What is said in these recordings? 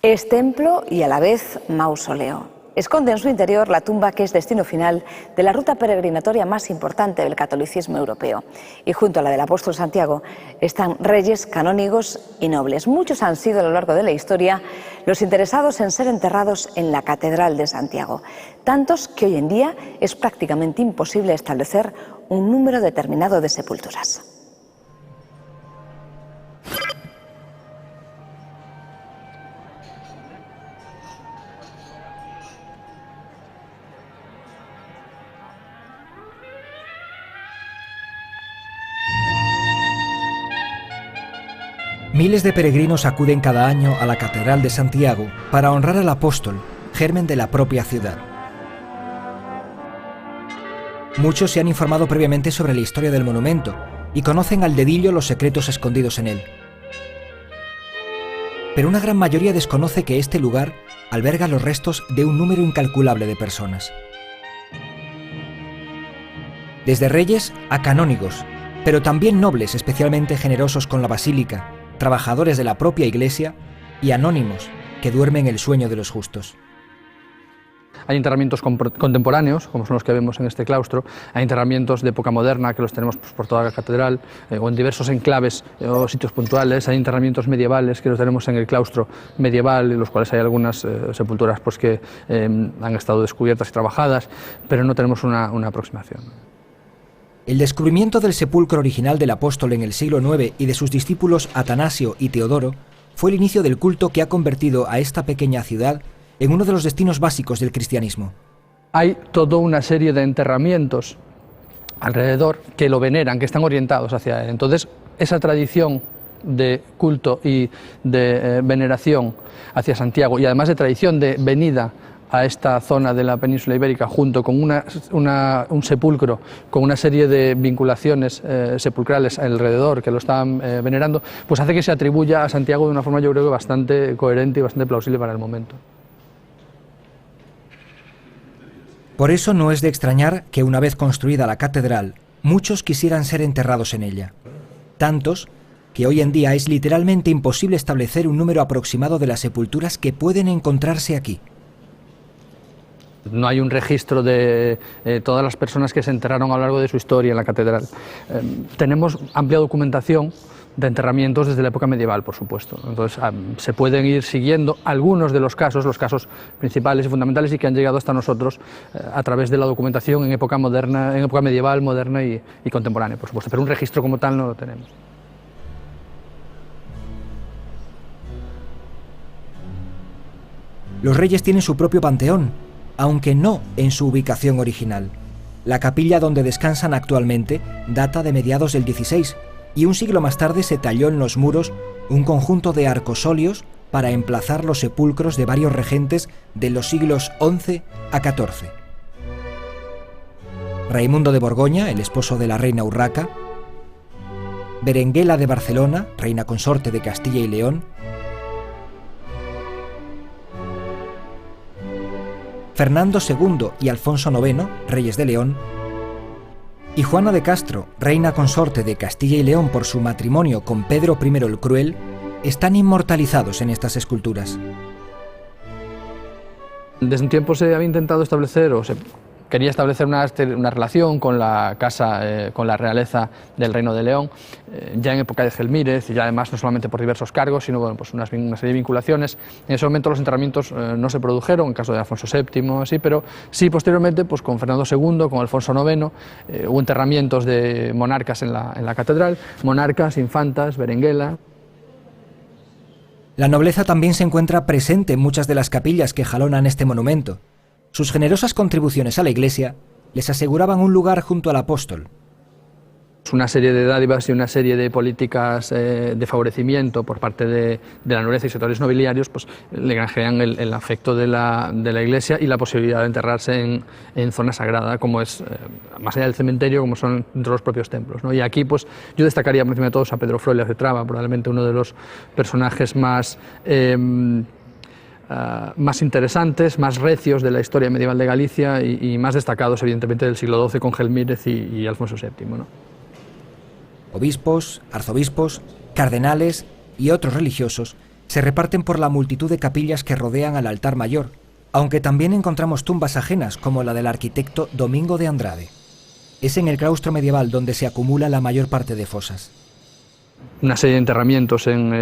Es templo y a la vez mausoleo. Esconde en su interior la tumba que es destino final de la ruta peregrinatoria más importante del catolicismo europeo. Y junto a la del apóstol Santiago están reyes, canónigos y nobles. Muchos han sido a lo largo de la historia los interesados en ser enterrados en la Catedral de Santiago. Tantos que hoy en día es prácticamente imposible establecer un número determinado de sepulturas. Miles de peregrinos acuden cada año a la Catedral de Santiago para honrar al apóstol, germen de la propia ciudad. Muchos se han informado previamente sobre la historia del monumento y conocen al dedillo los secretos escondidos en él. Pero una gran mayoría desconoce que este lugar alberga los restos de un número incalculable de personas. Desde reyes a canónigos, pero también nobles especialmente generosos con la basílica, trabajadores de la propia Iglesia y anónimos que duermen el sueño de los justos. Hay enterramientos contemporáneos, como son los que vemos en este claustro, hay enterramientos de época moderna que los tenemos por toda la catedral, o en diversos enclaves o sitios puntuales, hay enterramientos medievales que los tenemos en el claustro medieval, en los cuales hay algunas sepulturas pues, que han estado descubiertas y trabajadas, pero no tenemos una aproximación. El descubrimiento del sepulcro original del apóstol en el siglo IX y de sus discípulos Atanasio y Teodoro fue el inicio del culto que ha convertido a esta pequeña ciudad en uno de los destinos básicos del cristianismo. Hay toda una serie de enterramientos alrededor que lo veneran, que están orientados hacia él. Entonces, esa tradición de culto y de veneración hacia Santiago y además de tradición de venida a esta zona de la península ibérica junto con un sepulcro con una serie de vinculaciones sepulcrales alrededor que lo están venerando, pues hace que se atribuya a Santiago de una forma yo creo que bastante coherente y bastante plausible para el momento. Por eso no es de extrañar que una vez construida la catedral, muchos quisieran ser enterrados en ella. Tantos que hoy en día es literalmente imposible establecer un número aproximado de las sepulturas que pueden encontrarse aquí. No hay un registro de todas las personas que se enterraron a lo largo de su historia en la catedral. Tenemos amplia documentación de enterramientos desde la época medieval, por supuesto. Entonces se pueden ir siguiendo algunos de los casos principales y fundamentales y que han llegado hasta nosotros a través de la documentación en época moderna, en época medieval, moderna y contemporánea, por supuesto. Pero un registro como tal no lo tenemos. Los reyes tienen su propio panteón, aunque no en su ubicación original. La capilla donde descansan actualmente data de mediados del XVI y un siglo más tarde se talló en los muros un conjunto de arcosolios para emplazar los sepulcros de varios regentes de los siglos XI a XIV. Raimundo de Borgoña, el esposo de la reina Urraca, Berenguela de Barcelona, reina consorte de Castilla y León, Fernando II y Alfonso IX, reyes de León, y Juana de Castro, reina consorte de Castilla y León por su matrimonio con Pedro I el Cruel, están inmortalizados en estas esculturas. Desde un tiempo se había intentado establecer, o se quería establecer una relación con la casa, con la realeza del Reino de León, ya en época de Gelmírez, y ya además no solamente por diversos cargos, sino bueno, pues una serie de vinculaciones. En ese momento los enterramientos no se produjeron, en el caso de Alfonso VII, así, pero sí posteriormente pues con Fernando II, con Alfonso IX, hubo enterramientos de monarcas en la catedral, monarcas, infantas, Berenguela. La nobleza también se encuentra presente en muchas de las capillas que jalonan este monumento. Sus generosas contribuciones a la Iglesia les aseguraban un lugar junto al apóstol. Una serie de dádivas y una serie de políticas de favorecimiento por parte de la nobleza y sectores nobiliarios pues, le granjean el afecto de la Iglesia y la posibilidad de enterrarse en zona sagrada, como es, más allá del cementerio, como son dentro de los propios templos, ¿no? Y aquí pues, yo destacaría por encima de todos a Pedro Froilaz de Traba, probablemente uno de los personajes más interesantes, más recios de la historia medieval de Galicia y más destacados evidentemente del siglo XII con Gelmírez y Alfonso VII, ¿no? Obispos, arzobispos, cardenales y otros religiosos Se reparten por la multitud de capillas que rodean al altar mayor, aunque también encontramos tumbas ajenas como la del arquitecto Domingo de Andrade. Es en el claustro medieval donde se acumula la mayor parte de fosas. Una serie de enterramientos en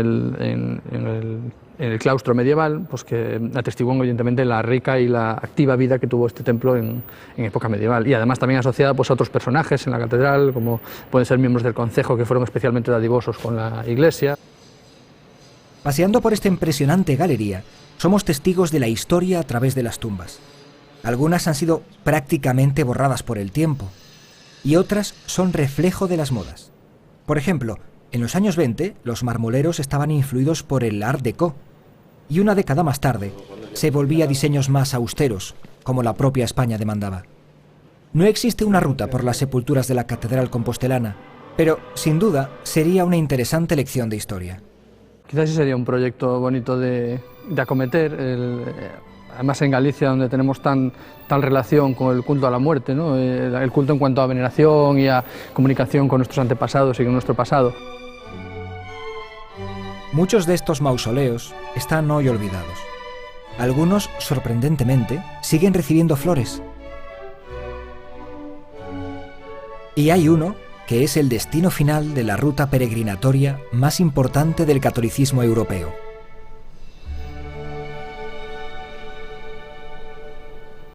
el claustro medieval, pues que atestiguan evidentemente la rica y la activa vida que tuvo este templo en época medieval, y además también asociada pues a otros personajes en la catedral, como pueden ser miembros del concejo que fueron especialmente dadivosos con la iglesia. Paseando por esta impresionante galería, somos testigos de la historia a través de las tumbas. Algunas han sido prácticamente borradas por el tiempo, y otras son reflejo de las modas. Por ejemplo, en los años 20, los marmoleros estaban influidos por el Art Déco, y una década más tarde se volvía a diseños más austeros, como la propia España demandaba. No existe una ruta por las sepulturas de la catedral compostelana, pero, sin duda, sería una interesante lección de historia. Quizás sí sería un proyecto bonito de acometer, además en Galicia, donde tenemos tal relación con el culto a la muerte, ¿no? El culto en cuanto a veneración y a comunicación con nuestros antepasados y con nuestro pasado. Muchos de estos mausoleos están hoy olvidados. Algunos, sorprendentemente, siguen recibiendo flores. Y hay uno que es el destino final de la ruta peregrinatoria más importante del catolicismo europeo.